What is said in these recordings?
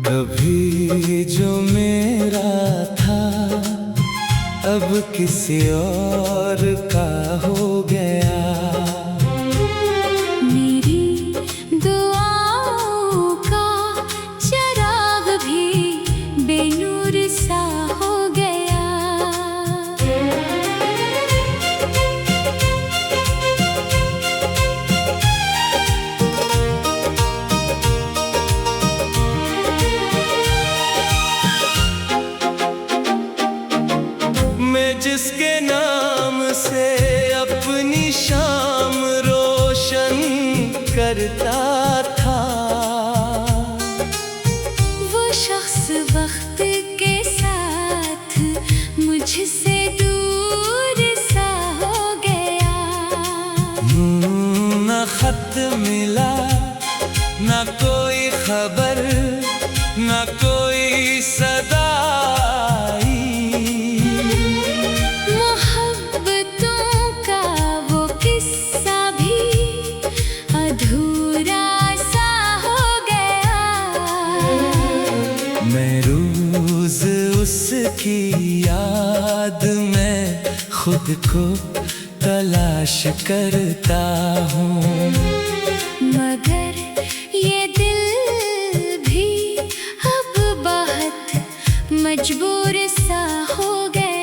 कभी जो मेरा था अब किसी और का हो गया। मेरी दुआओं का चिराग भी बेनूर सा हो गया। मैं जिसके नाम से अपनी शाम रोशन करता था, वो शख्स वक्त के साथ मुझसे दूर सा हो गया। न खत मिला, न कोई खबर, न कोई सदा आई। मोहब्बतों का वो किस्सा भी अधूरा सा हो गया। मैं रोज उसकी याद में खुद को तलाश करता हूँ, मगर ये दिल भी अब बहुत मजबूर सा हो गया।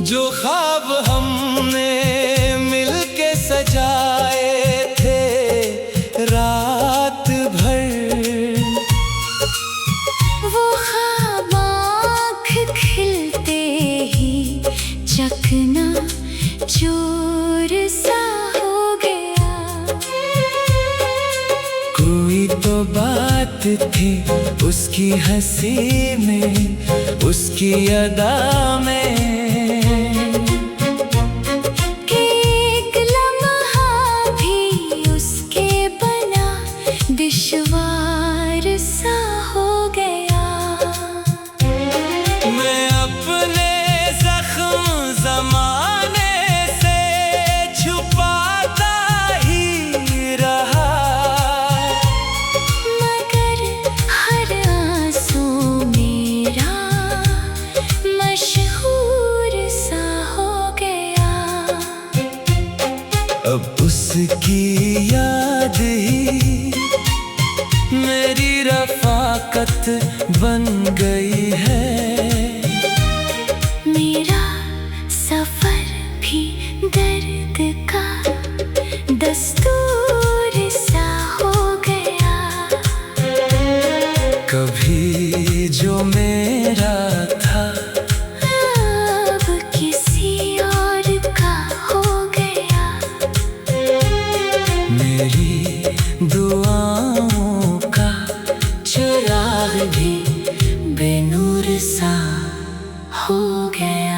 जो ख्वाब हमने मिलके सजाए थे रात भर, वो ख्वाब आँख खिलते ही चकना चूर सा हो गया। कोई तो बात थी उसकी हंसी में, उसकी अदा में, कि एक लम्हा भी उसके बना दुश्वार सा हो गया। मैं अपने जख्म ज़माने से छुपाता ही रहा, मगर हर आंसू मेरा मशहूर सा हो गया। अब उसकी याद ही मेरी रफ़ाकत बन गई है। मेरा सफर भी दर्द का दस्तूर सा हो गया। कभी जो मेरा था अब किसी और का हो गया। मेरी दुआओं का चिराग भी बेनूर सा हो गया।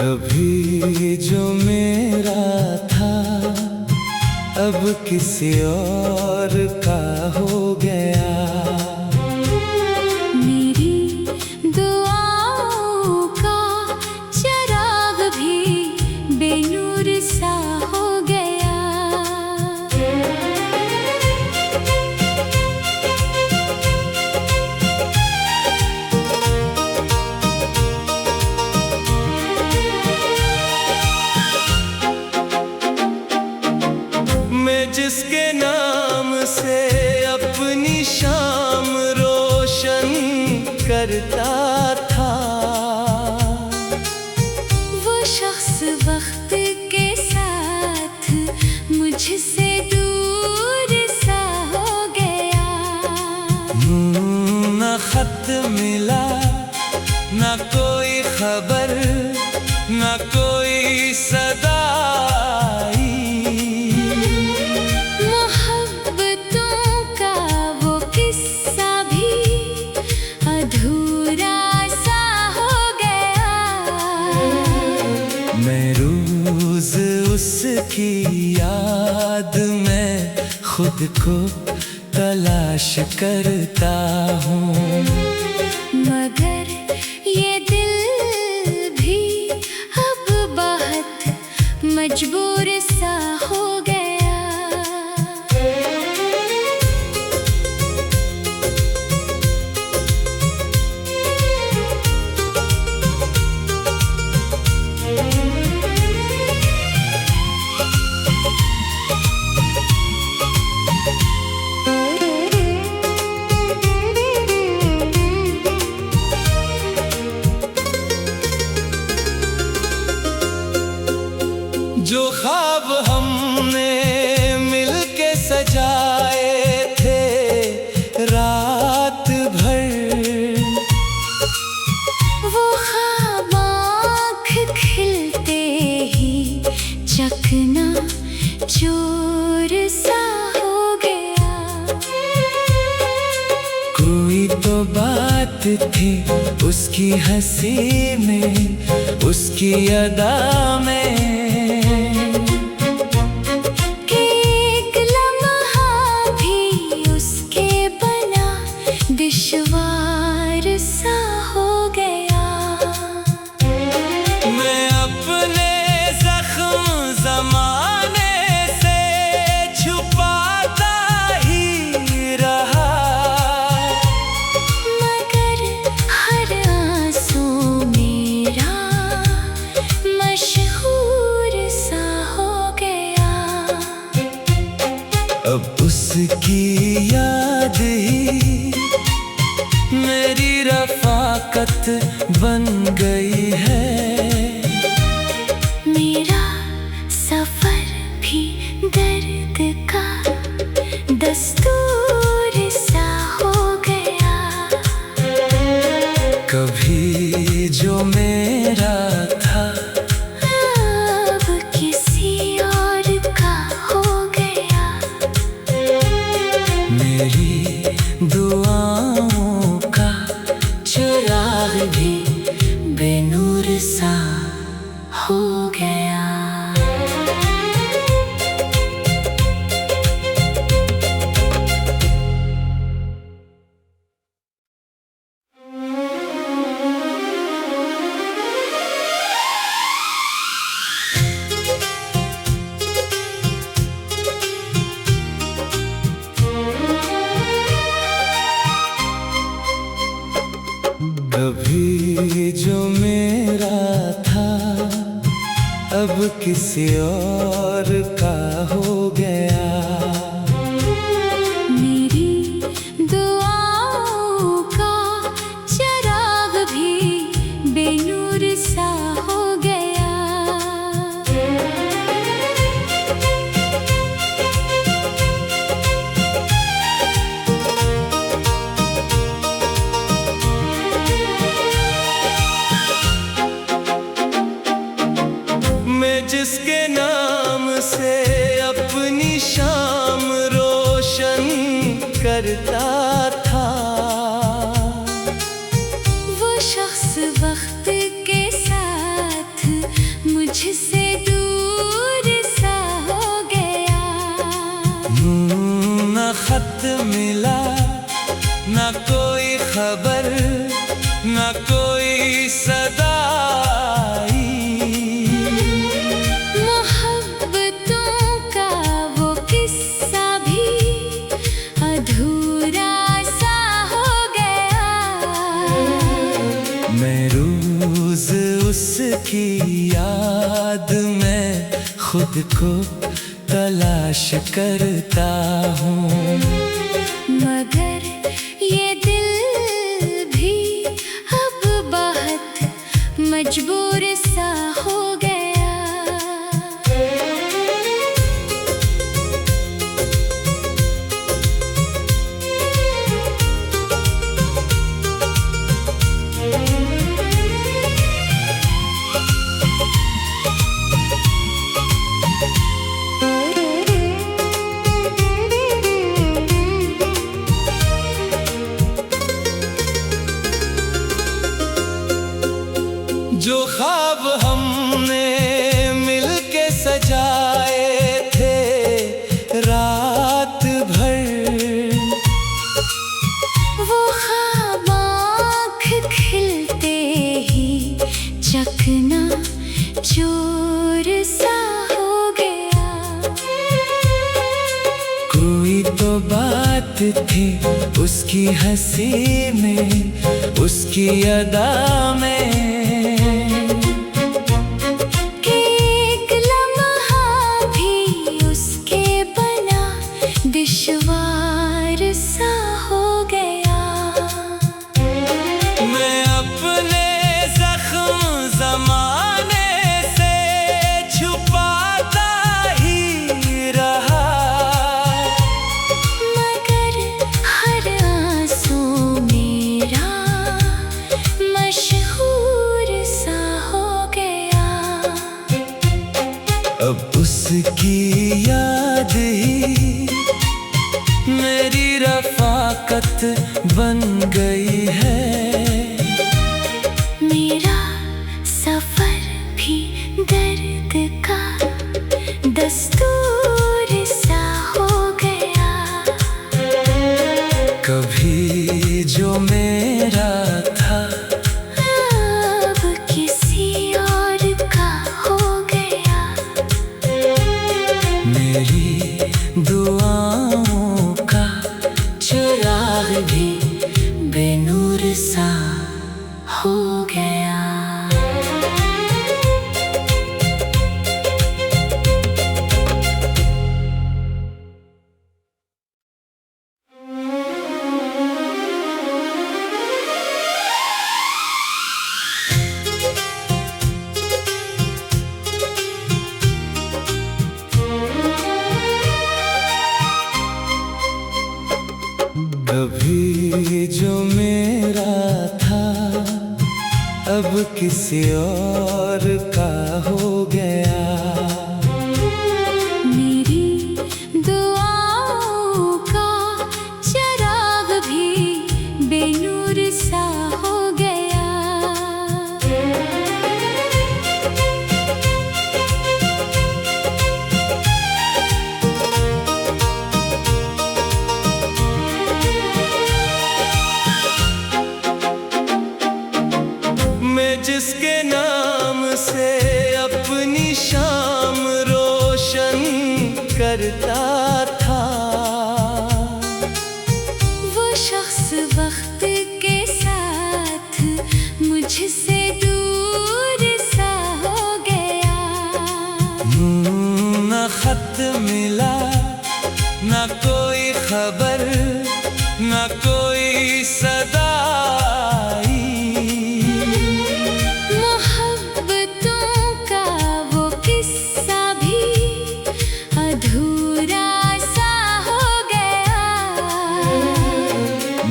कभी जो मेरा था अब किसी और का हो गया। मेरी दुआओं का चिराग भी बेनूर सा हो गया। मैं जिसके नाम से अपनी शाम रोशन करता था, वो शख्स वक्त के साथ रोज उसकी याद में खुद को तलाश करता हूँ, मगर ये दिल भी अब बहुत मजबूर सा हो गया। जो ख्वाब हमने मिलके सजाए थे रात भर, वो ख्वाब आँख खिलते ही चकना चूर सा हो गया। कोई तो बात थी उसकी हंसी में, उसकी अदा में, दुश्वार सा हो गया। मैं अपने जख्म ज़माने से छुपाता ही रहा, मगर हर आंसू मेरा मशहूर सा हो गया। अब उसकी याद ही मेरी रफ़ाकत बन गई है। मेरा सफर भी दर्द का दस्तूर सा हो गया। कभी जो मेरा था अब किसी और का हो गया। मेरी दुआओं का चिराग भी बेनूर सा हो गया। कभी जो मेरा था अब किसी और का हो गया। मेरी दुआओं का चिराग भी बेनूर सा हो गया। मैं जिसके नाम से अपनी शाम रोशन करता था, वो शख्स वक्त के साथ मुझसे दूर सा हो गया। न खत मिला, न कोई खबर, न कोई सदा आई। मोहब्बतों का वो किस्सा भी अधूरा सा हो गया। मैं रोज उसकी याद में खुद को तलाश करता हूँ, मगर ये दिल भी अब बहुत मजबूर सा हो गया। जो ख्वाब सजाए थे रात भर, वो ख्वाब आँख खिलते ही चकना चूर सा हो गया। कोई तो बात थी उसकी हंसी में, उसकी अदा में, कि एक लम्हा भी उसके बना दुश्वार सा हो गया। मैं अपने जख्म ज़माने से छुपाता ही रहा, मगर हर आंसू मेरा मशहूर सा हो गया। अब उसकी याद ही मेरी रफ़ाकत बन गई है। मेरा सफर भी दर्द का दस्तूर सा हो गया। कभी जो मेरा था अब किसी और का हो गया। मेरी दुआओं का चिराग भी बेनूर सा हो गया। कभी जो मेरा था अब किसी और का हो गया। मेरी दुआओं का चिराग भी बेनूर सा हो गया। मैं जिसके नाम से अपनी शाम रोशन करता था, वो शख्स वक्त के साथ मुझसे दूर सा हो गया। न खत मिला, न कोई खबर, न कोई सदा आई। मोहब्बतों का वो किस्सा भी अधूरा सा हो गया।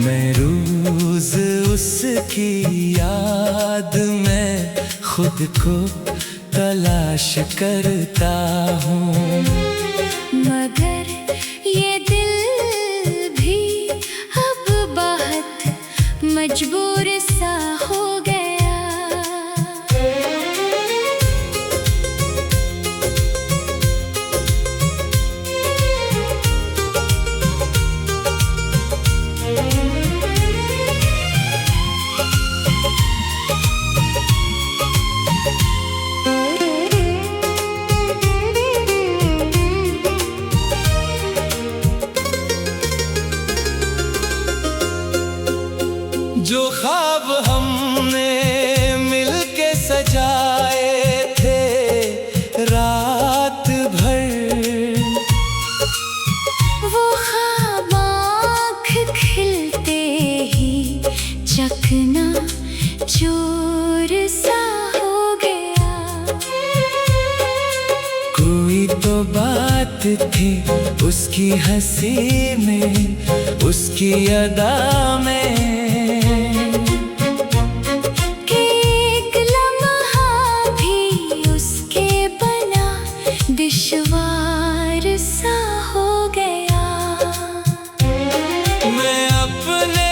मैं रोज उसकी याद में खुद को तलाश करता हूँ, मगर ये दिल भी अब बहुत मजबूर सा हो गया। जो ख्वाब हमने मिलके सजाए थे रात भर, वो ख्वाब आँख खिलते ही चकना चूर सा हो गया। कोई तो बात थी उसकी हंसी में, उसकी अदा में, कि एक लम्हा भी उसके बना दुश्वार सा हो गया। मैं अपने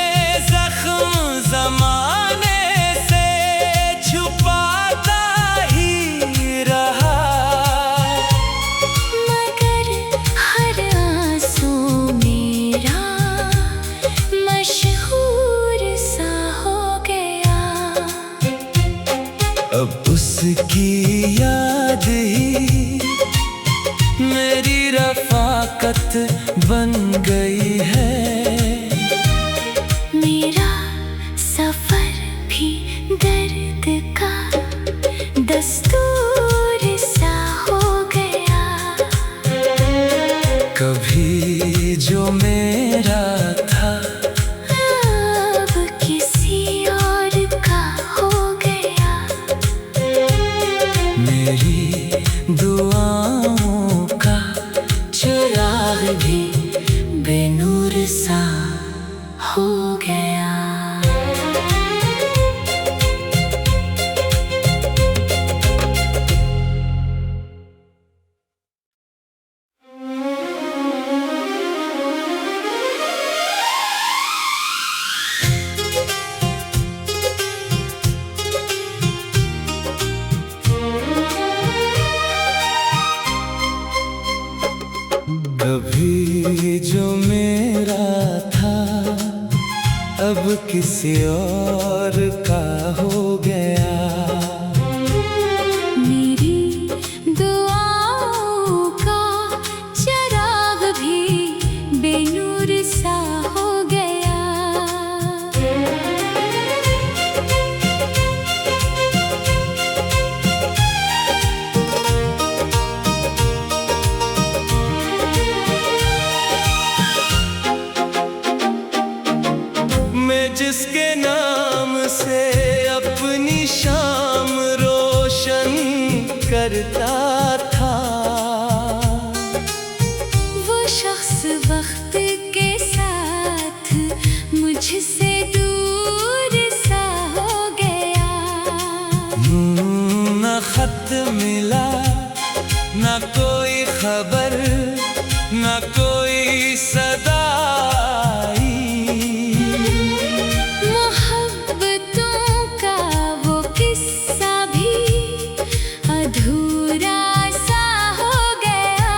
जख्म ज़माने से छुपाता ही रहा, मेरी रफाकत बन गई है। मेरा सफर भी दर्द का दस्तूर सा हो गया। कभी जो मेरा था अब किसी और का हो गया। मेरी दुआओं का चिराग भी बेनूर सा हो गया। कभी जो मेरा था अब किसी और का हो गया। मेरी दुआओं का चिराग भी बेनूर सा हो गया। मैं जिसके नाम से अपनी शाम रोशन करता था, वो शख्स वक्त के साथ मुझसे दूर सा हो गया। न खत मिला न कोई खबर न कोई सदा आई। मोहब्बतों का वो किस्सा भी अधूरा सा हो गया।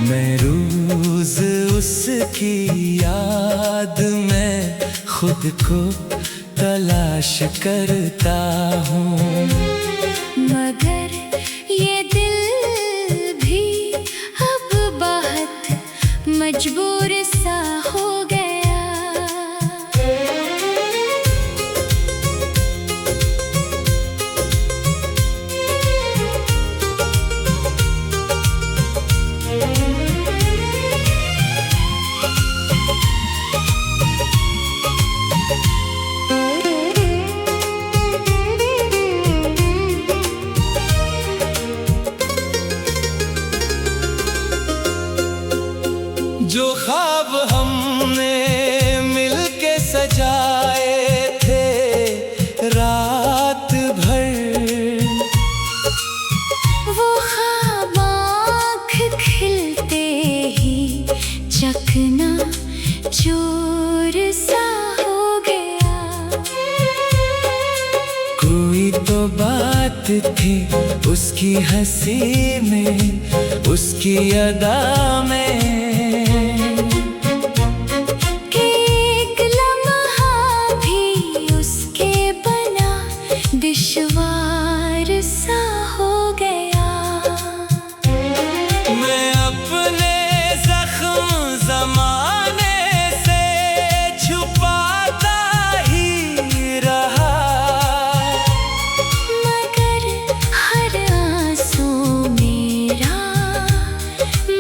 मैं रोज उसकी याद में खुद को तलाश करता हूँ। मगर ये दिल भी अब बहुत मजबूर सा हो गया। जो ख्वाब हमने मिलके सजाए थे रात भर, वो ख्वाब आँख खिलते ही चकना चूर सा हो गया। कोई तो बात थी उसकी हंसी में उसकी अदा में, कि एक लम्हा भी उसके बना दुश्वार सा हो गया। मैं अपने जख्म ज़माने से छुपाता ही रहा। मगर हर आंसू मेरा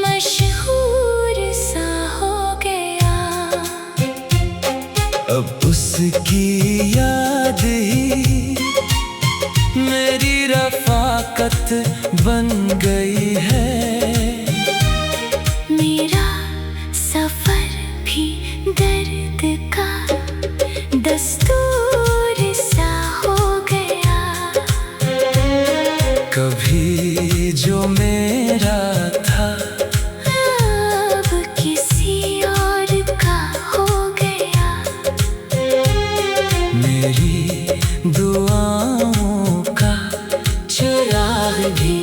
मशहूर सा हो गया। अब उसकी याद ही मेरी रफाकत बन गई है। मेरा सफर भी दर्द का दस्तूर सा हो गया। कभी जो मेरा था अब किसी और का हो गया। मेरी दुआओं का चिराग भी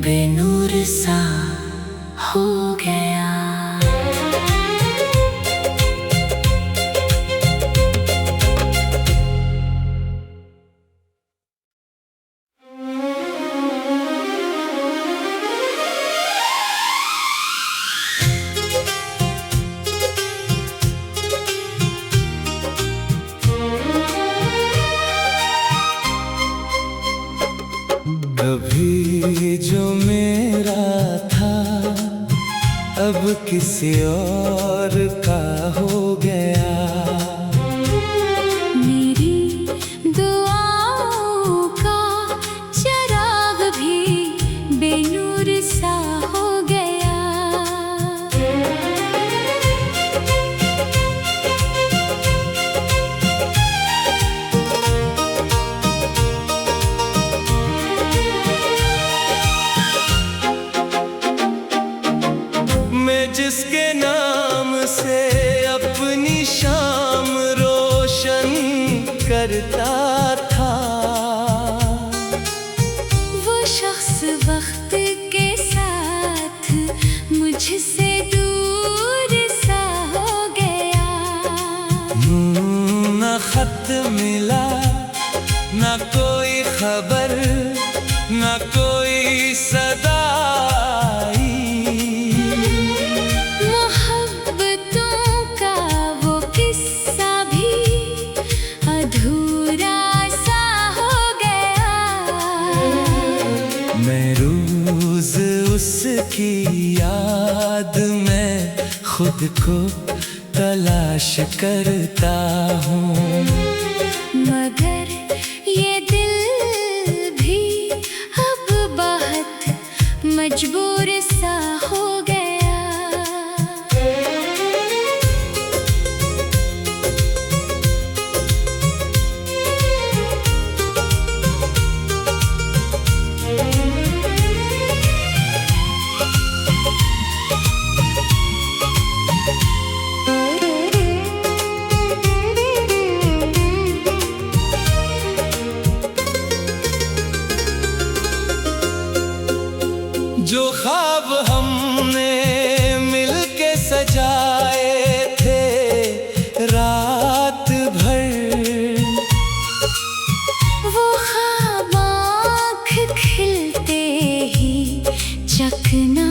बेनूर सा हो गया। कभी जो मेरा था अब किसी और का हो गया। मेरी दुआओं का चिराग भी बेनूर सा हो गया। मैं जिसके नाम से अपनी शाम रोशन करता था, वो शख्स वक्त के साथ मुझसे दूर सा हो गया। न खत मिला, न कोई खबर, न कोई सदा आई। मोहब्बतों का वो किस्सा भी अधूरा सा हो गया। मैं रोज उसकी याद में खुद को तलाश करता हूँ, मगर ये दिल भी अब बहुत मजबूर सा हो गया। जो ख्वाब हमने मिलके सजाए थे रात भर, वो ख्वाब आँख खिलते ही चकना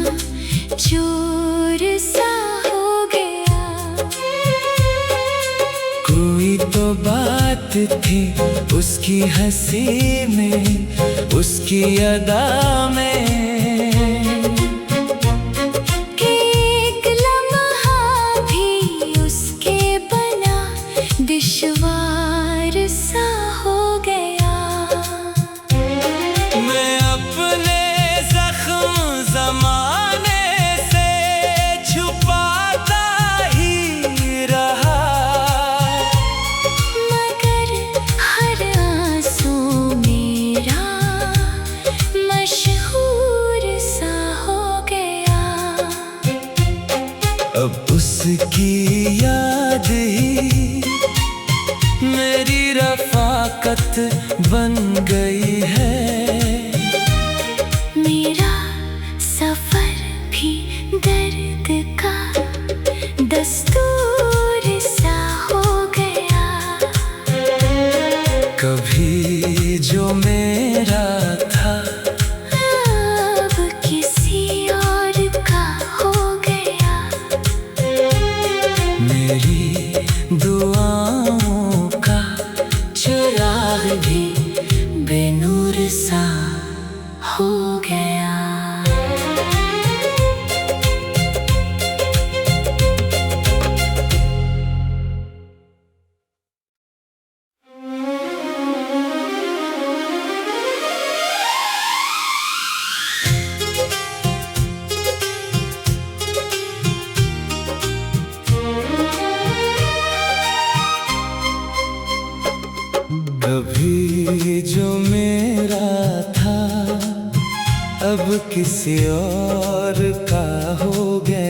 चूर सा हो गया। कोई तो बात थी उसकी हंसी में, उसकी अदा में, दुश्वार सा हो गया। मैं अपने जख्म ज़माने से छुपाता ही रहा, मगर हर आंसू मेरा मशहूर सा हो गया। अब उसकी याद ही मेरी रफ़ाकत बन गई है। मेरा सफर भी दर्द का दस्तूर सा हो गया। कभी जो मेरा था अब किसी और का हो गया। मेरी दुआओं का चिराग भी बेनूर सा हो गया। कभी जो मेरा था अब किसी और का हो गया।